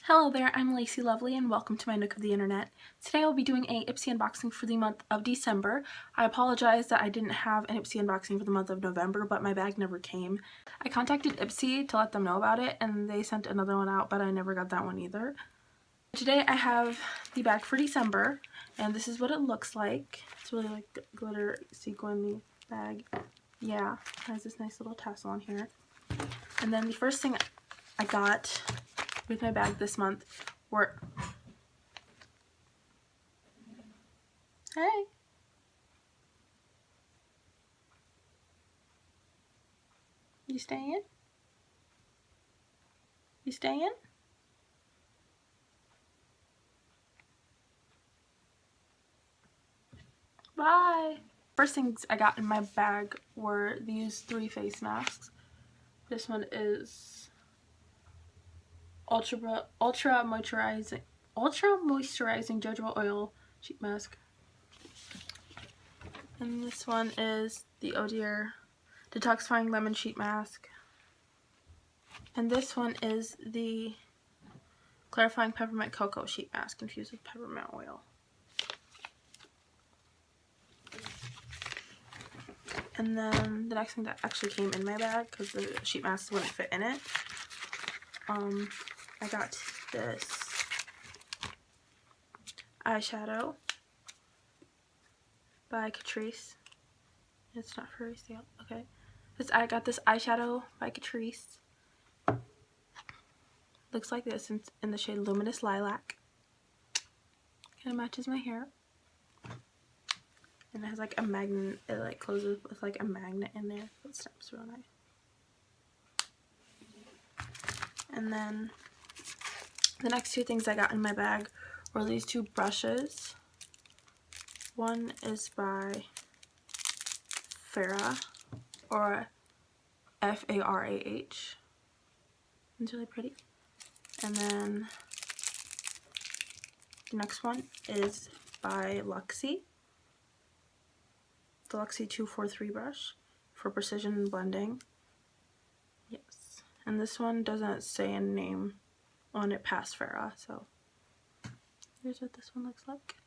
Hello there, I'm Lacey Lovely and welcome to my Nook of the Internet. Today I'll be doing a Ipsy unboxing for the month of December. I apologize that I didn't have an Ipsy unboxing for the month of November, but my bag never came. I contacted Ipsy to let them know about it and they sent another one out, but I never got that one either. Today I have the bag for December and this is what it looks like. It's really like glitter sequin bag. Yeah, it has this nice little tassel on here. And then the first thing I got with my bag this month were, hey, you staying? You staying? Bye. First things I got in my bag were these 3 face masks. This one is ultra moisturizing jojoba oil sheet mask, and this one is the Oh Dear detoxifying lemon sheet mask, and this one is the clarifying peppermint cocoa sheet mask infused with peppermint oil. And then the next thing that actually came in my bag, because the sheet mask wouldn't fit in it, I got this eyeshadow by Catrice. It's not for resale. Okay. I got this eyeshadow by Catrice. Looks like this in the shade Luminous Lilac. Kind of matches my hair. And it has like a magnet. It like closes with like a magnet in there. It snaps real nice. And then the next 2 things I got in my bag were these 2 brushes. One is by Farah, or F-A-R-A-H. It's really pretty. And then the next one is by Luxie. The Luxie 243 brush for precision blending. Yes. And this one doesn't say a name on it past Farah, so here's what this one looks like.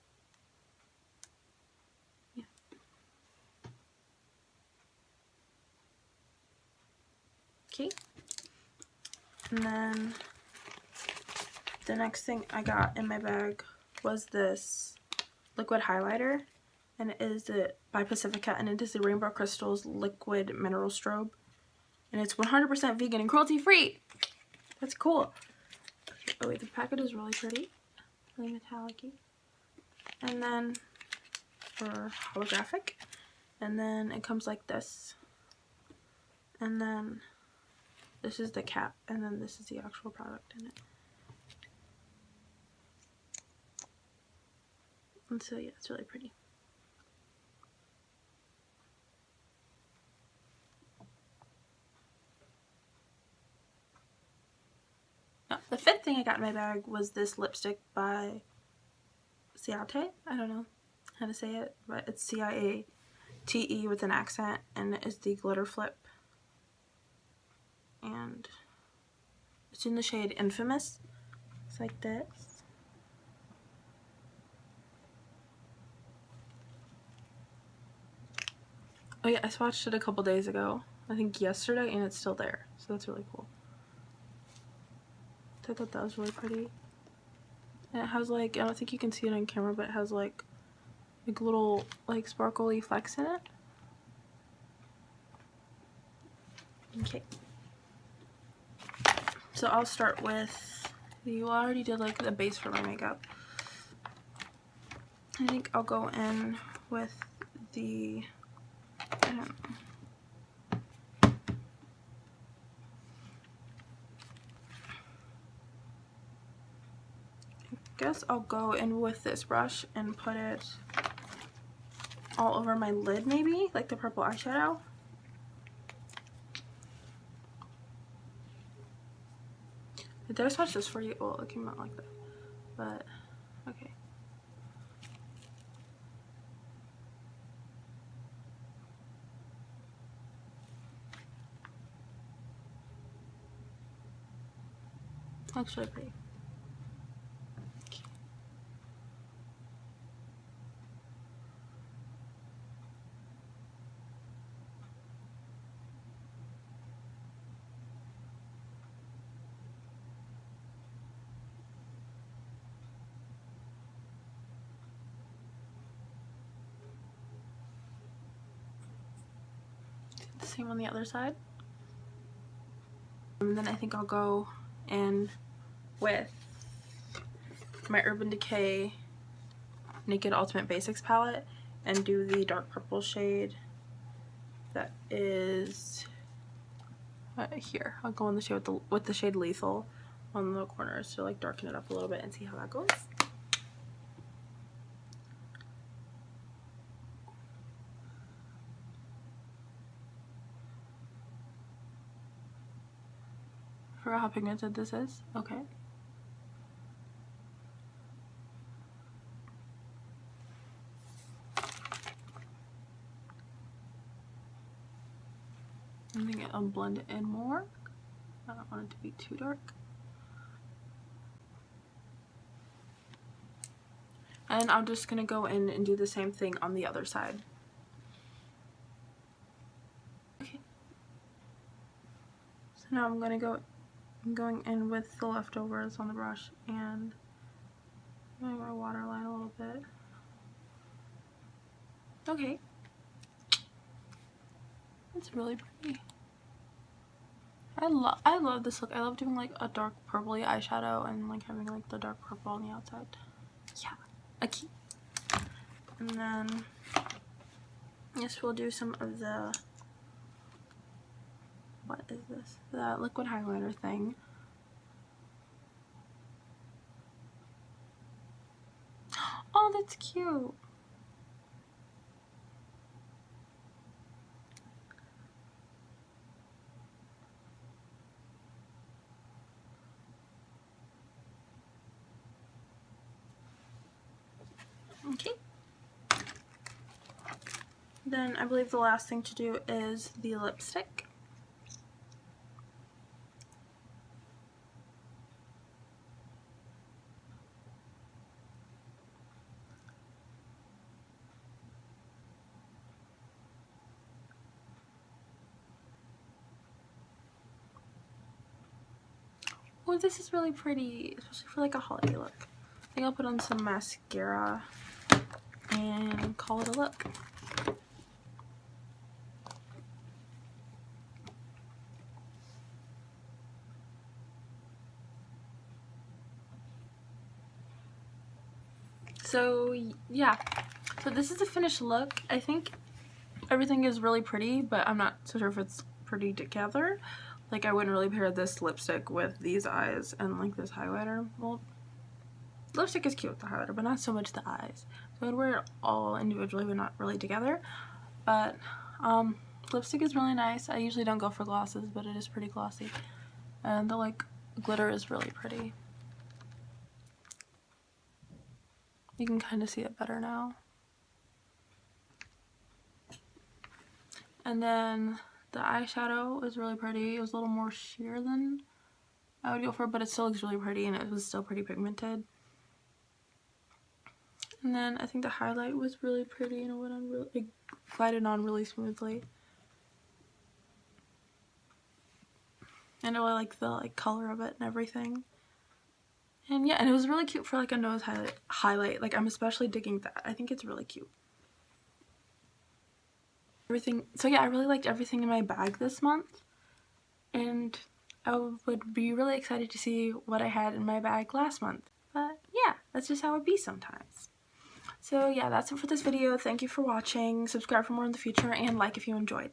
Yeah. Okay. And then the next thing I got in my bag was this liquid highlighter, and it is by Pacifica, and it is the Rainbow Crystals Liquid Mineral Strobe, and it's 100% vegan and cruelty free. That's cool. Oh wait, the packet is really pretty, really metallic-y. And then for holographic, and then it comes like this, and then this is the cap, and then this is the actual product in it. And so yeah, it's really pretty. Now, the 5th thing I got in my bag was this lipstick by Ciate. I don't know how to say it, but it's C-I-A-T-E with an accent, and it is the Glitter Flip. And it's in the shade Infamous. It's like this. Oh yeah, I swatched it a couple days ago. I think yesterday, and it's still there. So that's really cool. So I thought that was really pretty. And it has like, I don't think you can see it on camera, but it has like little like sparkly flecks in it. Okay. So I'll start with, you already did like the base for my makeup. I think I'll go in with the, I don't know. I guess I'll go in with this brush and put it all over my lid, maybe like the purple eyeshadow. Did I swatch this for you? Well, it came out like that, but okay. Looks really pretty. The same on the other side. And then I think I'll go in with my Urban Decay Naked Ultimate Basics palette and do the dark purple shade that is here. I'll go in the shade with the shade Lethal on the corners to like darken it up a little bit and see how that goes. Forgot how pigmented this is. Okay. I think I'll blend it in more. I don't want it to be too dark. And I'm just gonna go in and do the same thing on the other side. Okay. So now I'm going in with the leftovers on the brush and I'm gonna waterline a little bit. Okay. It's really pretty. I love this look. I love doing like a dark purpley eyeshadow and like having like the dark purple on the outside. Yeah. Okay. And then yes, we'll do some of the, what is this? The liquid highlighter thing. Oh, that's cute. Okay. Then I believe the last thing to do is the lipstick. Oh, this is really pretty, especially for like a holiday look. I think I'll put on some mascara and call it a look. So yeah, so this is the finished look. I think everything is really pretty, but I'm not so sure if it's pretty together. Like I wouldn't really pair this lipstick with these eyes and like this highlighter. Well, lipstick is cute with the highlighter, but not so much the eyes. So I'd wear it all individually, but not really together. But lipstick is really nice. I usually don't go for glosses, but it is pretty glossy. And the like glitter is really pretty. You can kind of see it better now. And then the eyeshadow is really pretty. It was a little more sheer than I would go for, but it still looks really pretty and it was still pretty pigmented. And then I think the highlight was really pretty and it went on really, it glided on really smoothly. And I really like the like color of it and everything. And yeah, and it was really cute for like a nose highlight. Like I'm especially digging that. I think it's really cute. Everything. So yeah, I really liked everything in my bag this month. And I would be really excited to see what I had in my bag last month. But yeah, that's just how it be sometimes. So yeah, that's it for this video. Thank you for watching. Subscribe for more in the future and like if you enjoyed.